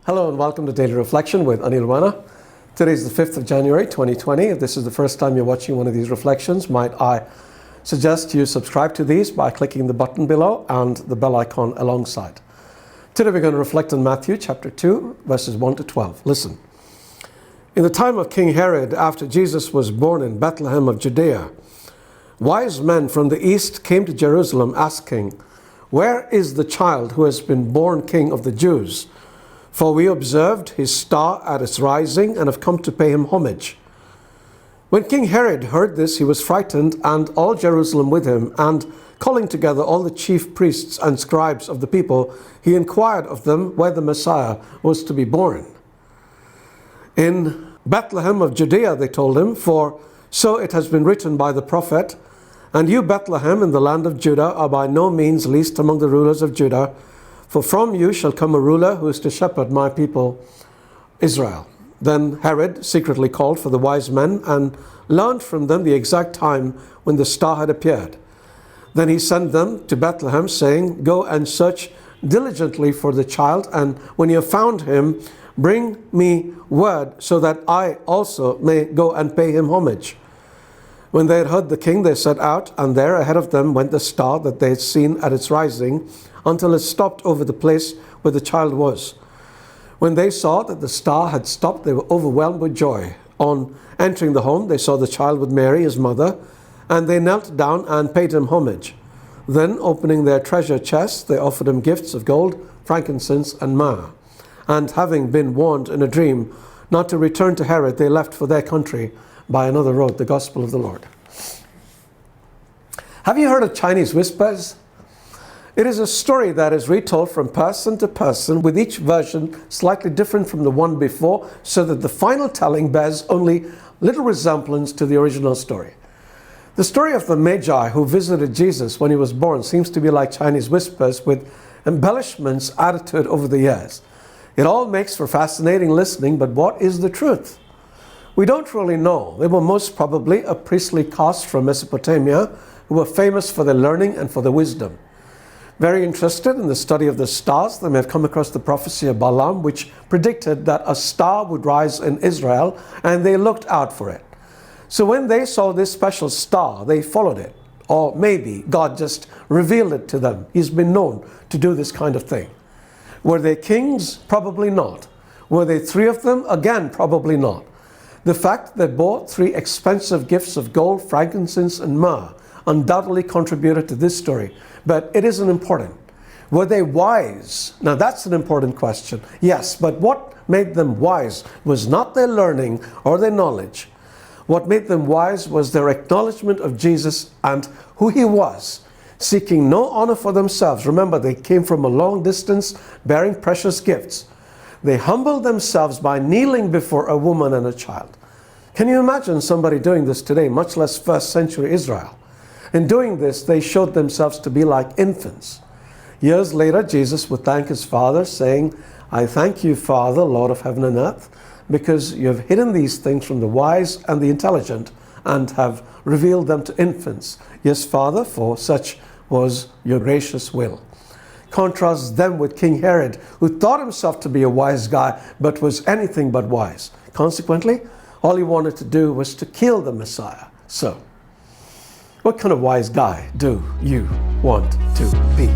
Hello and welcome to Daily Reflection with Aneel Aranha. Today is the 5th of January 2020. If this is the first time you're watching one of these reflections, might I suggest you subscribe to these by clicking the button below and the bell icon alongside. Today we're going to reflect on Matthew chapter 2 verses 1 to 12. Listen. In the time of King Herod, after Jesus was born in Bethlehem of Judea, wise men from the east came to Jerusalem asking, "Where is the child who has been born King of the Jews? For we observed his star at its rising and have come to pay him homage." When King Herod heard this, he was frightened, and all Jerusalem with him, and calling together all the chief priests and scribes of the people, he inquired of them where the Messiah was to be born. "In Bethlehem of Judea," they told him, "for so it has been written by the prophet, and you, Bethlehem, in the land of Judah, are by no means least among the rulers of Judah, for from you shall come a ruler who is to shepherd my people Israel." Then Herod secretly called for the wise men and learned from them the exact time when the star had appeared. Then he sent them to Bethlehem, saying, "Go and search diligently for the child, and when you have found him, bring me word, so that I also may go and pay him homage." When they had heard the king, they set out, and there ahead of them went the star that they had seen at its rising, until it stopped over the place where the child was. When they saw that the star had stopped, they were overwhelmed with joy. On entering the home, they saw the child with Mary, his mother, and they knelt down and paid him homage. Then, opening their treasure chests, they offered him gifts of gold, frankincense, and myrrh. And having been warned in a dream not to return to Herod, they left for their country by another road. The Gospel of the Lord. Have you heard of Chinese whispers? It is a story that is retold from person to person, with each version slightly different from the one before, so that the final telling bears only little resemblance to the original story. The story of the Magi who visited Jesus when he was born seems to be like Chinese whispers, with embellishments added to it over the years. It all makes for fascinating listening, but what is the truth? We don't really know. They were most probably a priestly caste from Mesopotamia who were famous for their learning and for their wisdom. Very interested in the study of the stars, they may have come across the prophecy of Balaam, which predicted that a star would rise in Israel, and they looked out for it. So when they saw this special star, they followed it. Or maybe God just revealed it to them. He's been known to do this kind of thing. Were they kings? Probably not. Were they three of them? Again, probably not. The fact they bought three expensive gifts of gold, frankincense, and myrrh undoubtedly contributed to this story, but it isn't important. Were they wise? Now that's an important question. Yes, but what made them wise was not their learning or their knowledge. What made them wise was their acknowledgement of Jesus and who he was, seeking no honor for themselves. Remember, they came from a long distance bearing precious gifts. They humbled themselves by kneeling before a woman and a child. Can you imagine somebody doing this today, much less first century Israel? In doing this, they showed themselves to be like infants. Years later, Jesus would thank his Father, saying, "I thank you, Father, Lord of heaven and earth, because you have hidden these things from the wise and the intelligent and have revealed them to infants. Yes, Father, for such was your gracious will." Contrast them with King Herod, who thought himself to be a wise guy, but was anything but wise. Consequently, all he wanted to do was to kill the Messiah. So, what kind of wise guy do you want to be?